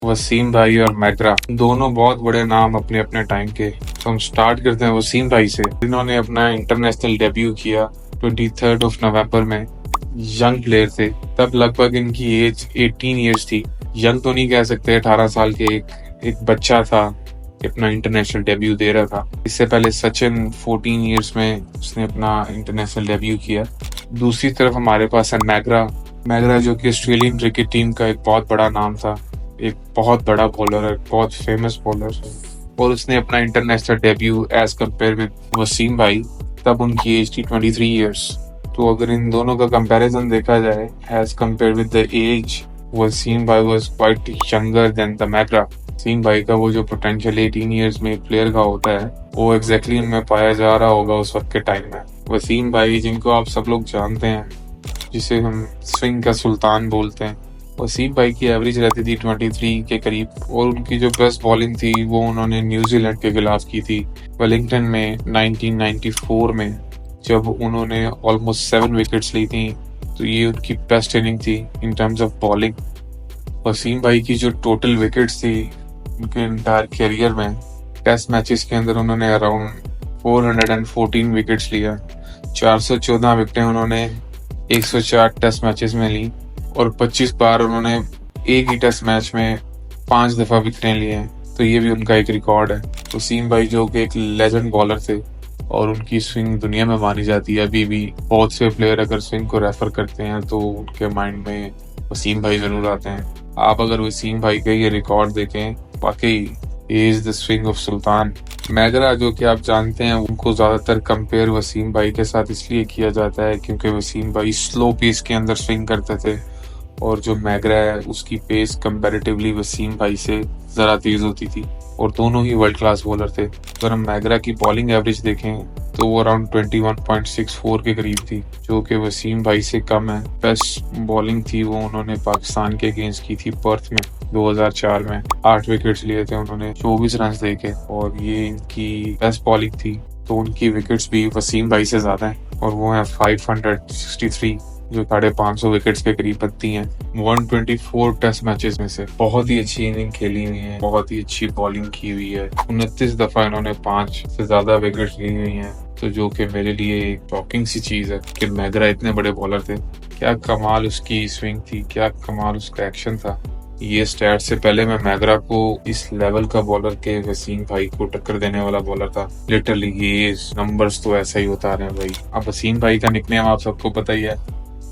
वसीम भाई और मैकरा दोनों बहुत बड़े नाम अपने अपने टाइम के। तो हम स्टार्ट करते हैं वसीम भाई से, जिन्होंने अपना इंटरनेशनल डेब्यू किया 23 नवंबर में। यंग प्लेयर थे तब, लगभग इनकी एज 18 ईयर्स थी। यंग तो नहीं कह सकते, 18 साल के एक बच्चा था, अपना इंटरनेशनल डेब्यू दे रहा था। इससे पहले सचिन 14 ईयर्स में उसने अपना इंटरनेशनल डेब्यू किया। दूसरी तरफ हमारे पास है मैकरा। मैकरा जो कि ऑस्ट्रेलियन क्रिकेट टीम का एक बहुत बड़ा नाम था, एक बहुत बड़ा बॉलर है, बहुत फेमस बॉलर, और उसने अपना international debut as compare with Wasim भाई, तब उनकी एज थी 23 ईयर्स। तो अगर इन दोनों का कंपैरिजन देखा जाए age compare with the age, Wasim भाई was quite younger than the मैकरा। वसीम भाई का वो जो पोटेंशियल 18 ईयर्स में एक प्लेयर का होता है, वो एग्जैक्टली उनमें पाया जा रहा होगा उस वक्त के टाइम में। वसीम भाई, जिनको आप सब लोग जानते हैं, जिसे हम स्विंग का सुल्तान बोलते हैं, वसीम भाई की एवरेज रहती थी 23 के करीब, और उनकी जो बेस्ट बॉलिंग थी वो उन्होंने न्यूजीलैंड के खिलाफ की थी वेलिंगटन में 1994 में, जब उन्होंने ऑलमोस्ट 7 विकेट्स ली थी। तो ये उनकी बेस्ट इनिंग थी in terms of bowling. Wasim भाई की जो टोटल विकेट्स थी उनके एंटायर करियर में, टेस्ट मैचेस के अंदर उन्होंने अराउंड 414 विकेट्स लिया। 414 विकेटें उन्होंने 104 टेस्ट मैचेस में ली, और 25 बार उन्होंने एक ही टेस्ट मैच में 5 दफा विकेटें लिए हैं। तो ये भी उनका एक रिकॉर्ड है। वसीम भाई जो कि एक लेजेंड बॉलर थे, और उनकी स्विंग दुनिया में मानी जाती है अभी भी। बहुत से प्लेयर अगर स्विंग को रेफर करते हैं तो उनके माइंड में वसीम भाई जरूर आते हैं। आप अगर वसीम भाई के ये रिकॉर्ड देखें, वाकई is the swing of sultan. मैकरा, जो कि आप जानते हैं, उनको ज्यादातर कंपेयर वसीम भाई के साथ इसलिए किया जाता है क्योंकि वसीम भाई स्लो पेस के अंदर स्विंग करते थे, और जो मैकरा है उसकी पेस कंपैरेटिवली वसीम भाई से जरा तेज होती थी, और दोनों ही वर्ल्ड क्लास बॉलर थे। अगर हम मैकरा की बॉलिंग एवरेज देखें तो वो अराउंड 21.64 के करीब थी, जो कि वसीम भाई से कम है। बेस्ट बॉलिंग थी वो उन्होंने पाकिस्तान के अगेंस्ट की थी पर्थ में 2004 में। 8 विकेट्स लिए थे उन्होंने 24 रन देके, और ये इनकी बेस्ट बॉलिंग थी। तो उनकी विकेट्स भी वसीम भाई से ज्यादा हैं, और वो है 563, जो 550 विकेट्स के करीब बनती हैं 124 टेस्ट मैचेस में से। बहुत ही अच्छी इनिंग खेली हुई है, बहुत ही अच्छी बॉलिंग की हुई है। 29 दफा इन्होंने 5 से ज्यादा विकेट्स ली हुई हैं, तो जो कि मेरे लिए एक शॉकिंग सी चीज है कि मैकरा इतने बड़े बॉलर थे। क्या कमाल उसकी स्विंग थी, क्या कमाल उसका एक्शन था। ये स्टैट से पहले मैं मैकरा को इस लेवल का बॉलर के वसीम भाई को टक्कर देने वाला बॉलर था। लिटरली ये नंबर्स तो ऐसा ही उतार रहे हैं भाई। अब वसीम भाई का निकनेम आप सबको पता ही है,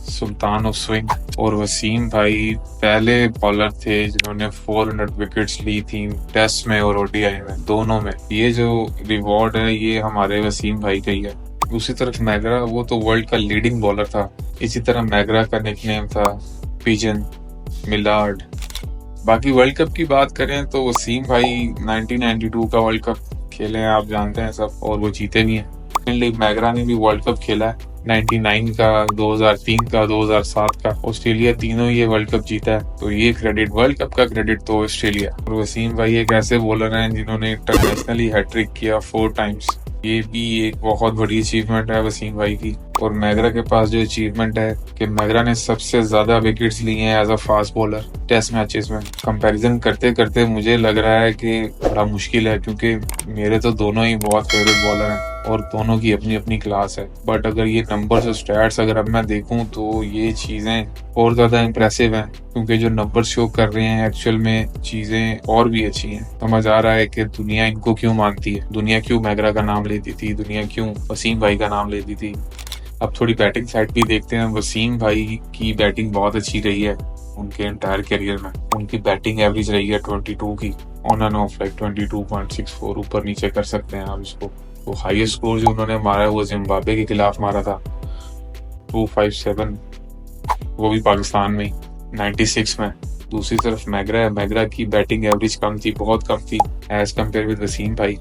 सुल्तान ऑफ स्विंग। और वसीम भाई पहले बॉलर थे जिन्होंने 400 विकेट्स ली थी टेस्ट में और ओडीआई में, दोनों में। ये जो रिवॉर्ड है ये हमारे वसीम भाई का ही है। दूसरी तरफ मैकरा, वो तो वर्ल्ड का लीडिंग बॉलर था। इसी तरह मैकरा का निकनेम था पिजन, मिलार्ड। बाकी वर्ल्ड कप की बात करें तो वसीम भाई 1992 का वर्ल्ड कप खेले हैं, आप जानते हैं सब, और वो जीते भी हैं। मैकरा ने भी वर्ल्ड कप खेला है, 99 का, 2003 का, 2007 का। ऑस्ट्रेलिया तीनों ये वर्ल्ड कप जीता है, तो ये क्रेडिट, वर्ल्ड कप का क्रेडिट तो ऑस्ट्रेलिया। और वसीम भाई एक ऐसे बॉलर हैं जिन्होंने इंटरनेशनली हैट्रिक किया 4 टाइम्स। ये भी एक बहुत बड़ी अचीवमेंट है वसीम भाई की। और मैकरा के पास जो अचीवमेंट है कि मैकरा ने सबसे ज्यादा विकेट्स लिए हैं as a fast bowler test matches में। कंपैरिजन करते करते मुझे लग रहा है कि बड़ा मुश्किल है, क्योंकि मेरे तो दोनों ही बहुत फेवरेट बॉलर हैं और दोनों की अपनी अपनी क्लास है। बट अगर ये नंबर्स और स्टैट्स अगर अब मैं देखूं तो ये चीजें और ज्यादा इंप्रेसिव हैं, क्योंकि जो नंबर शो कर रहे हैं एक्चुअल में चीजें और भी अच्छी हैं। समझ आ रहा है कि दुनिया इनको क्यों मानती है, दुनिया क्यों मैकरा का नाम लेती थी, दुनिया क्यों वसीम भाई का नाम लेती थी। अब थोड़ी बैटिंग साइड भी देखते हैं। वसीम भाई की बैटिंग बहुत अच्छी रही है उनके एंटायर करियर में। उनकी बैटिंग एवरेज रही है 22 की, ऑन एंड ऑफ लाइक 22.64, ऊपर नीचे कर सकते हैं आप इसको। तो हाईएस्ट स्कोर जो उन्होंने मारा है वो जिम्बाब्वे के खिलाफ मारा था 257, वो भी पाकिस्तान में 96 में। दूसरी तरफ मैकरा है, मैकरा की बैटिंग एवरेज कम थी, बहुत कम थी एज कम्पेयर विद वसीम भाई।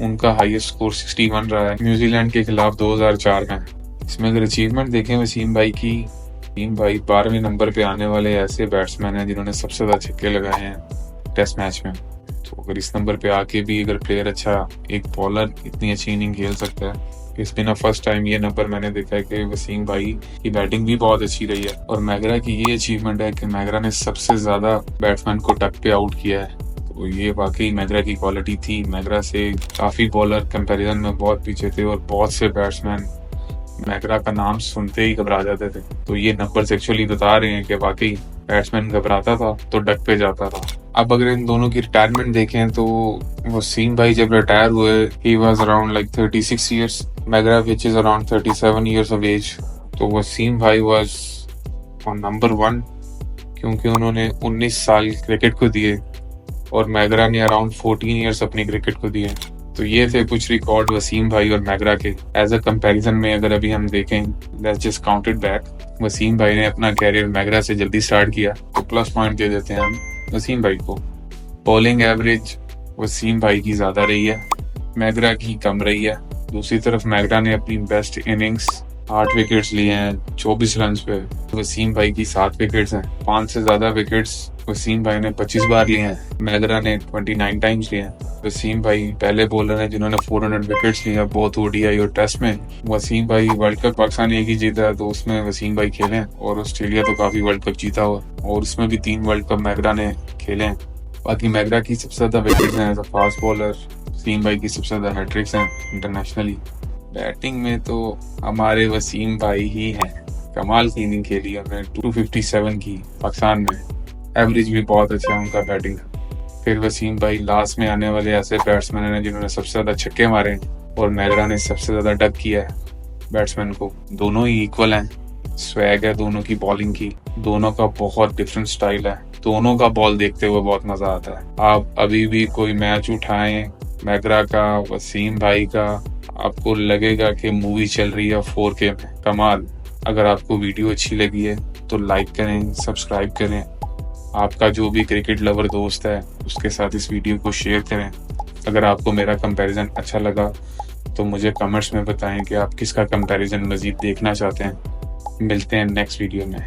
उनका हाईएस्ट स्कोर 61 रहा है न्यूजीलैंड के खिलाफ 2004 में। इसमें अगर अचीवमेंट देखें वसीम भाई की, वसीम भाई 12वें नंबर पे आने वाले ऐसे बैट्समैन हैं जिन्होंने सबसे ज्यादा छक्के लगाए हैं टेस्ट मैच में। तो अगर इस नंबर पे आके भी अगर प्लेयर अच्छा, एक बॉलर इतनी अच्छी इनिंग खेल सकता है, इस बिना फर्स्ट टाइम ये नंबर मैंने देखा है कि वसीम भाई की बैटिंग भी बहुत अच्छी रही है। और मैगरा की ये अचीवमेंट है कि मैगरा ने सबसे ज्यादा बैट्समैन को टक पे आउट किया है, तो ये वाकई मैगरा की क्वालिटी थी। मैगरा से काफी बॉलर कंपैरिजन में बहुत पीछे थे और बहुत से बैट्समैन मैगरा का नाम सुनते ही घबरा जाते थे। तो ये नंबर्स एक्चुअली बता रहे हैं कि वाकई बैट्समैन घबराता था तो डक पे जाता था। अब अगर इन दोनों की रिटायरमेंट देखें तो वसीम भाई जब रिटायर हुए he was around like 36 years, McGrath which is around 37 years of age. तो वसीम भाई वाज ऑन नंबर 1 क्योंकि उन्होंने 19 साल क्रिकेट को दिए और मैगरा ने अराउंड 14 इयर्स अपनी क्रिकेट को दिए। तो ये थे कुछ रिकॉर्ड वसीम भाई और मैगरा के। एज अ कंपैरिजन में अगर अभी हम देखें, let's just count it back, Wasim भाई ने अपना कैरियर मैगरा से जल्दी स्टार्ट किया तो प्लस पॉइंट दे देते हैं हम वसीम भाई को। बॉलिंग एवरेज वसीम भाई की ज्यादा रही है, मैगरा की कम रही है। दूसरी तरफ मैगरा ने अपनी बेस्ट इनिंग्स 8 विकेट्स लिए हैं 24 रन पे, वसीम भाई की 7 विकेट्स हैं। 5 से ज्यादा विकेट्स वसीम भाई ने 25 बार लिए हैं, मैगरा ने 29 टाइम्स लिए हैं। वसीम भाई पहले बॉलर हैं जिन्होंने 400 विकेट्स लिए हैं बोथ ओडीआई और टेस्ट में। वसीम भाई वर्ल्ड कप पाकिस्तान एक ही जीता है तो उसमें वसीम भाई खेले हैं, और ऑस्ट्रेलिया तो काफी वर्ल्ड कप जीता हुआ और उसमें भी 3 वर्ल्ड कप मैगरा ने खेले हैं। बाकी मैगरा की सबसे ज्यादा विकेट्स हैं as a fast bowler, Wasim भाई की सबसे ज्यादा हैट्रिक्स हैं इंटरनेशनली। बैटिंग में तो हमारे वसीम भाई ही हैं, कमाल की इनिंग खेली उन्होंने 257 की पाकिस्तान में, एवरेज भी बहुत अच्छा है उनका बैटिंग। फिर वसीम भाई लास्ट में आने वाले ऐसे बैट्समैन हैं जिन्होंने सबसे ज्यादा छक्के मारे हैं और मैगरा ने सबसे ज्यादा डक किया है बैट्समैन को। दोनों ही इक्वल हैं, स्वैग है दोनों की बॉलिंग की, दोनों का बहुत डिफरेंट स्टाइल है, दोनों का बॉल देखते हुए बहुत मजा आता है। आप अभी भी कोई मैच उठाएं मैगरा का, वसीम भाई का, आपको लगेगा कि मूवी चल रही है 4K में, कमाल। अगर आपको वीडियो अच्छी लगी है तो लाइक करें, सब्सक्राइब करें, आपका जो भी क्रिकेट लवर दोस्त है उसके साथ इस वीडियो को शेयर करें। अगर आपको मेरा कंपैरिजन अच्छा लगा तो मुझे कमेंट्स में बताएं कि आप किसका कंपैरिजन मजीद देखना चाहते हैं। मिलते हैं नेक्स्ट वीडियो में।